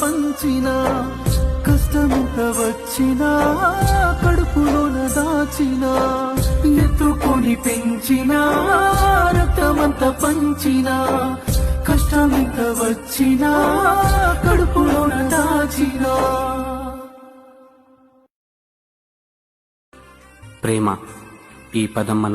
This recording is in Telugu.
పంచినా, కష్టమెంత వచ్చినా కడుపులోన దాచినా, ఎత్తుకొని పెంచినా రక్తమంత పంచినా, కష్టమెంత వచ్చినా కడుపులోన దాచినా. ప్రేమ ఈ పదం మన